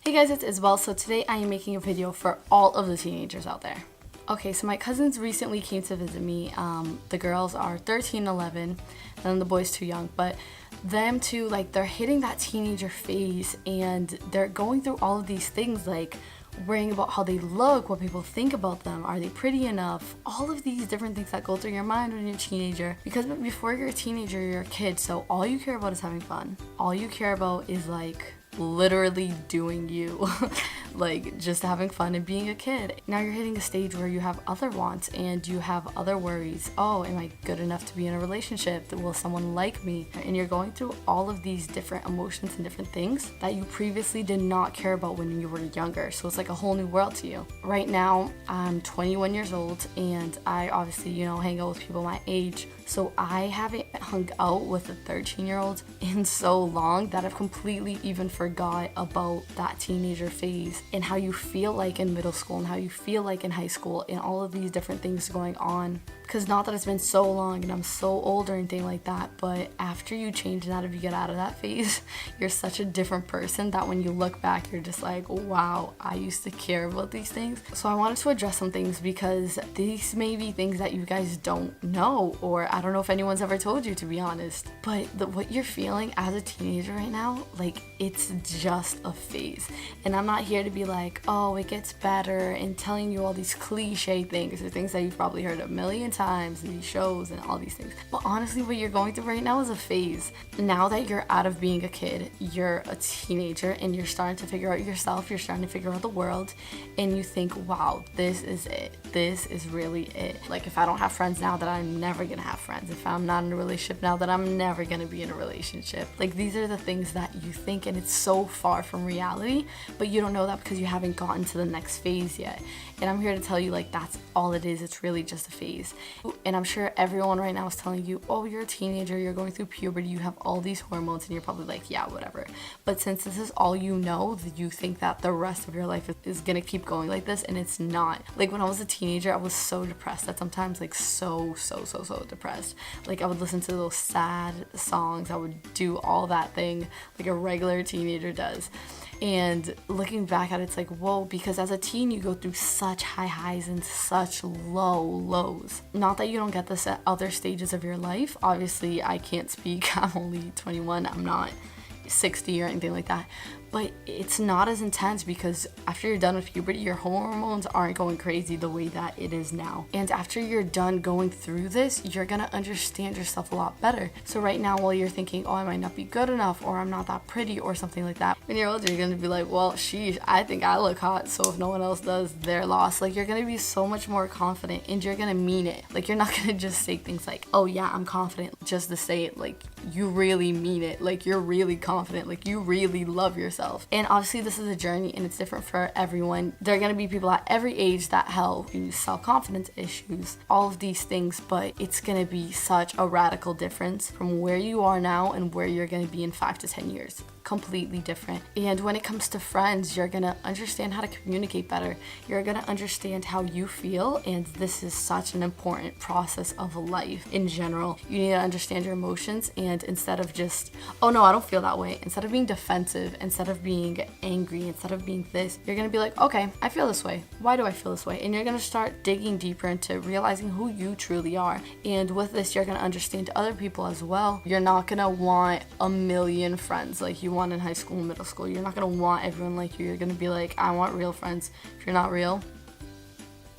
Hey guys, it's Isabel. So today I am making a video for all of the teenagers out there. Okay, so my cousins recently came to visit me. The girls are 13, 11, and the boys too young, but them too, like, they're hitting that teenager phase and they're going through all of these things, like worrying about how they look, what people think about them, are they pretty enough, all of these different things that go through your mind when you're a teenager. Because before you're a teenager, you're a kid, so all you care about is having fun. All you care about is like literally doing you. Like just having fun and being a kid. Now you're hitting a stage where you have other wants and you have other worries. Oh, am I good enough to be in a relationship? Will someone like me? And you're going through all of these different emotions and different things that you previously did not care about when you were younger. So it's like a whole new world to you. Right now, I'm 21 years old and I obviously, hang out with people my age. So I haven't hung out with a 13-year-old in so long that I've completely even forgot about that teenager phase and how you feel like in middle school and how you feel like in high school and all of these different things going on. Because not that it's been so long and I'm so old or anything like that, but after you change that, if you get out of that phase, you're such a different person that when you look back, you're just like, wow, I used to care about these things. So I wanted to address some things because these may be things that you guys don't know, or I don't know if anyone's ever told you, to be honest. But what you're feeling as a teenager right now, like, it's just a phase. And I'm not here to be like, oh, it gets better, and telling you all these cliche things or things that you've probably heard a million times in these shows and all these things. But honestly, what you're going through right now is a phase. Now that you're out of being a kid, you're a teenager and you're starting to figure out yourself, you're starting to figure out the world, and you think, wow, this is it. This is really it. Like, if I don't have friends now, that I'm never gonna have friends. If I'm not in a relationship now, that I'm never gonna be in a relationship. Like, these are the things that you think, and it's so far from reality, but you don't know that because you haven't gotten to the next phase yet. And I'm here to tell you, like, that's all it is. It's really just a phase. And I'm sure everyone right now is telling you, oh, you're a teenager, you're going through puberty, you have all these hormones, and you're probably like, yeah, whatever. But since this is all you know, you think that the rest of your life is gonna keep going like this, and it's not. Like, when I was a teenager, I was so depressed that sometimes, like, so depressed. Like, I would listen to those sad songs, I would do all that thing like a regular teenager does. And looking back at it, it's like, whoa, because as a teen, you go through such high highs and such low lows. Not that you don't get this at other stages of your life. Obviously, I can't speak. I'm only 21. I'm not 60 or anything like that. But it's not as intense because after you're done with puberty, your hormones aren't going crazy the way that it is now. And after you're done going through this, you're gonna understand yourself a lot better. So right now, while you're thinking, oh, I might not be good enough, or I'm not that pretty, or something like that, when you're older, you're gonna be like, well, sheesh, I think I look hot, so if no one else does, they're lost. Like, you're gonna be so much more confident, and you're gonna mean it. Like, you're not gonna just say things like, oh yeah, I'm confident, just to say it. Like, you really mean it. Like, you're really confident. Like, you really love yourself. And obviously this is a journey and it's different for everyone. There are going to be people at every age that have self-confidence issues, all of these things, but it's going to be such a radical difference from where you are now and where you're going to be in 5 to 10 years. Completely different. And when it comes to friends, you're gonna understand how to communicate better. You're gonna understand how you feel, and this is such an important process of life in general. You need to understand your emotions, and instead of just, oh no, I don't feel that way, instead of being defensive, instead of being angry, instead of being this, you're gonna be like, okay, I feel this way. Why do I feel this way? And you're gonna start digging deeper into realizing who you truly are. And with this, you're gonna understand other people as well. You're not gonna want a million friends like you want in high school and middle school. You're not gonna want everyone like you. You're gonna be like, I want real friends. If you're not real,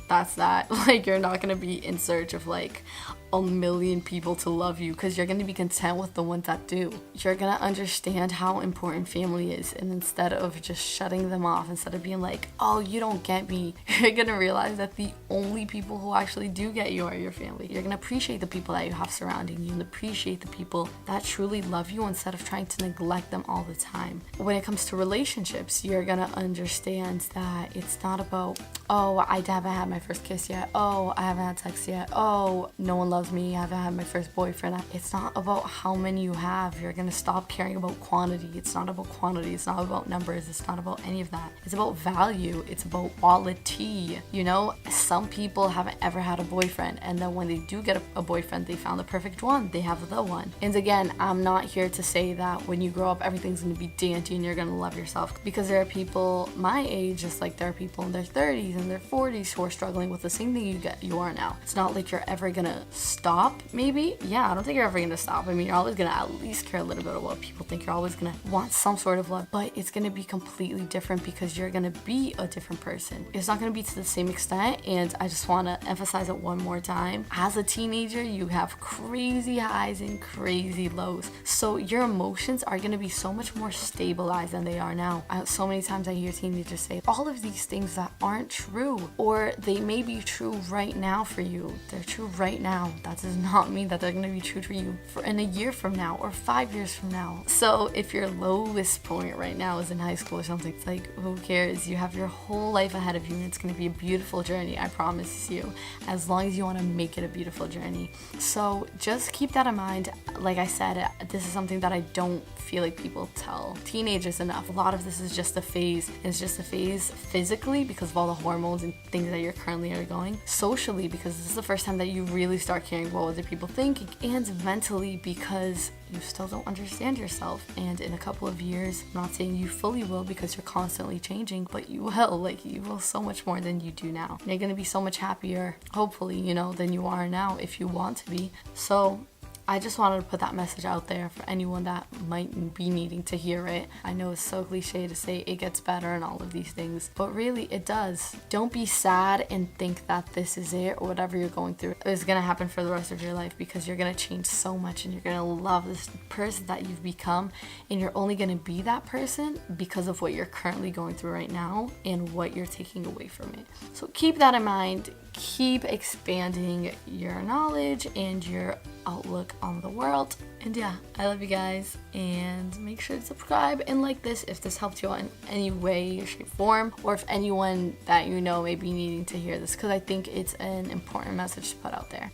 that's that. Like, you're not gonna be in search of like a million people to love you, because you're gonna be content with the ones that do. You're gonna understand how important family is, and instead of just shutting them off, instead of being like, oh, you don't get me, you're gonna realize that the only people who actually do get you are your family. You're gonna appreciate the people that you have surrounding you and appreciate the people that truly love you instead of trying to neglect them all the time. When it comes to relationships, you're gonna understand that it's not about, oh, I haven't had my first kiss yet, oh, I haven't had sex yet, oh, no one loves tells me I haven't had my first boyfriend, it's not about how many you have. You're gonna stop caring about quantity. It's not about quantity. It's not about numbers. It's not about any of that. It's about value. It's about quality. You know, some people haven't ever had a boyfriend, and then when they do get a boyfriend, they found the perfect one. They have the one. And again, I'm not here to say that when you grow up, everything's gonna be dainty and you're gonna love yourself, because there are people my age, just like there are people in their 30s and their 40s who are struggling with the same thing you are now. It's not like you're ever gonna stop. Maybe, yeah, I don't think you're ever gonna stop. I mean, you're always gonna at least care a little bit of what people think. You're always gonna want some sort of love, but it's gonna be completely different because you're gonna be a different person. It's not gonna be to the same extent. And I just want to emphasize it one more time. As a teenager, you have crazy highs and crazy lows, so your emotions are gonna be so much more stabilized than they are now. So many times I hear teenagers say all of these things that aren't true, or they may be true right now for you. They're true right now. That does not mean that they're going to be true for you in a year from now or 5 years from now. So if your lowest point right now is in high school or something, it's like, who cares? You have your whole life ahead of you, and it's going to be a beautiful journey. I promise you, as long as you want to make it a beautiful journey. So just keep that in mind. Like I said, this is something that I don't feel like people tell teenagers enough. A lot of this is just a phase. It's just a phase physically because of all the hormones and things that you're currently undergoing. Socially, because this is the first time that you really start caring what other people think. And mentally, because you still don't understand yourself. And in a couple of years, I'm not saying you fully will because you're constantly changing, but you will. Like, you will so much more than you do now. You're going to be so much happier, hopefully, you know, than you are now if you want to be. So I just wanted to put that message out there for anyone that might be needing to hear it. I know it's so cliche to say it gets better and all of these things, but really it does. Don't be sad and think that this is it, or whatever you're going through is going to happen for the rest of your life, because you're going to change so much and you're going to love this person that you've become, and you're only going to be that person because of what you're currently going through right now and what you're taking away from it. So keep that in mind. Keep expanding your knowledge and your outlook on the world. And yeah, I love you guys, and make sure to subscribe and like this if this helped you out in any way, shape, form, or if anyone that you know may be needing to hear this, because I think it's an important message to put out there.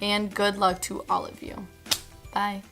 And good luck to all of you. Bye.